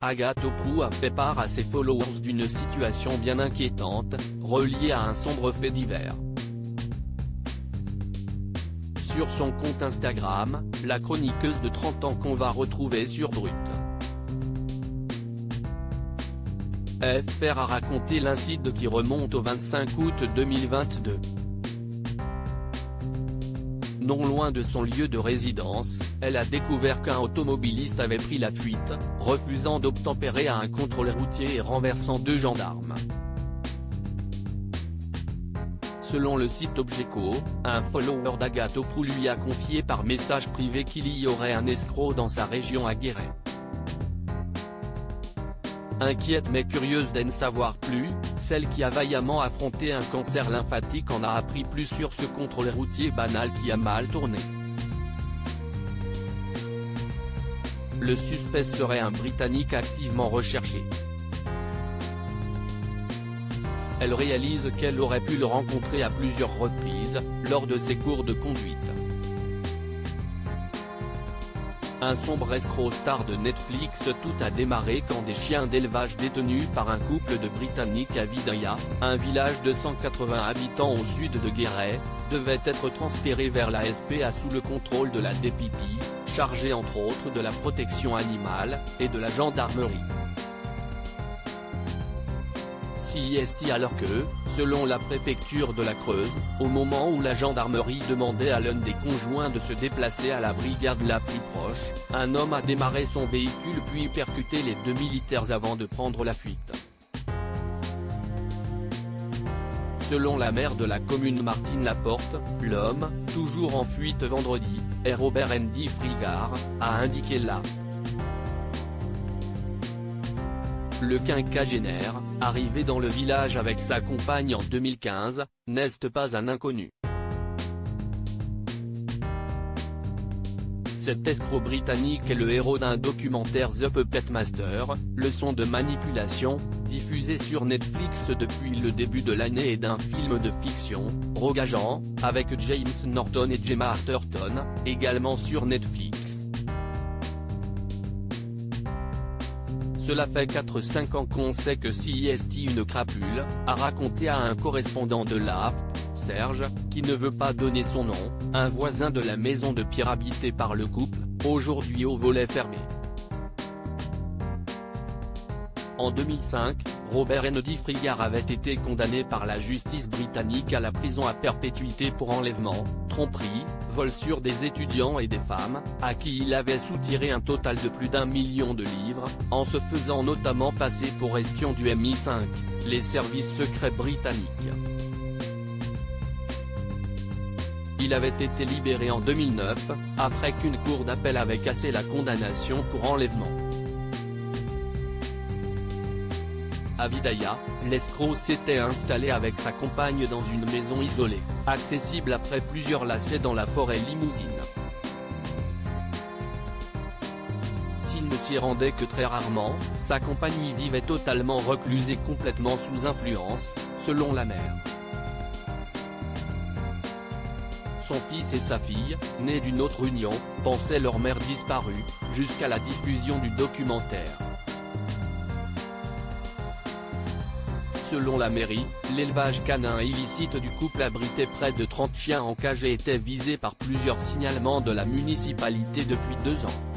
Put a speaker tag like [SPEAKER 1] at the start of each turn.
[SPEAKER 1] Agatoprou a fait part à ses followers d'une situation bien inquiétante, reliée à un sombre fait divers. Sur son compte Instagram, la chroniqueuse de 30 ans qu'on va retrouver sur Brut FR a raconté l'incident qui remonte au 25 août 2022. Non loin de son lieu de résidence, elle a découvert qu'un automobiliste avait pris la fuite, refusant d'obtempérer à un contrôle routier et renversant 2 gendarmes. Selon le site Objeco, un follower d'Agatoprou lui a confié par message privé qu'il y aurait un escroc dans sa région à Guéret. Inquiète mais curieuse d'en savoir plus, celle qui a vaillamment affronté un cancer lymphatique en a appris plus sur ce contrôle routier banal qui a mal tourné. Le suspect serait un Britannique activement recherché. Elle réalise qu'elle aurait pu le rencontrer à plusieurs reprises, lors de ses cours de conduite. Un sombre escroc star de Netflix. Tout a démarré quand des chiens d'élevage détenus par un couple de Britanniques à Vidaya, un village de 180 habitants au sud de Guéret, devaient être transférés vers la SPA sous le contrôle de la DPP, chargée entre autres de la protection animale, et de la gendarmerie. CIST alors que, selon la préfecture de la Creuse, au moment où la gendarmerie demandait à l'un des conjoints de se déplacer à la brigade la plus proche, un homme a démarré son véhicule puis percuté les 2 militaires avant de prendre la fuite. Selon la maire de la commune Martine Laporte, l'homme, toujours en fuite vendredi, est Robert Andy Frigard, a indiqué la. Le quinquagénaire, arrivé dans le village avec sa compagne en 2015, n'est pas un inconnu. Cet escroc britannique est le héros d'un documentaire The Puppet Master, leçon de manipulation, diffusé sur Netflix depuis le début de l'année et d'un film de fiction, Rogue Agent, avec James Norton et Gemma Arterton, également sur Netflix. Cela fait 4-5 ans qu'on sait que CIST une crapule, a raconté à un correspondant de l'AFP, Serge, qui ne veut pas donner son nom, un voisin de la maison de Pierre habitée par le couple, aujourd'hui au volet fermé. En 2005, Robert Andy Frigard avait été condamné par la justice britannique à la prison à perpétuité pour enlèvement, tromperie, vol sur des étudiants et des femmes, à qui il avait soutiré un total de plus d'1 million de livres, en se faisant notamment passer pour espion du MI5, les services secrets britanniques. Il avait été libéré en 2009, après qu'une cour d'appel avait cassé la condamnation pour enlèvement. À Vidaya, l'escroc s'était installé avec sa compagne dans une maison isolée, accessible après plusieurs lacets dans la forêt limousine. S'il ne s'y rendait que très rarement, sa compagne y vivait totalement recluse et complètement sous influence, selon la mère. Son fils et sa fille, nés d'une autre union, pensaient leur mère disparue, jusqu'à la diffusion du documentaire. Selon la mairie, l'élevage canin illicite du couple abritait près de 30 chiens en cage et était visé par plusieurs signalements de la municipalité depuis 2 ans.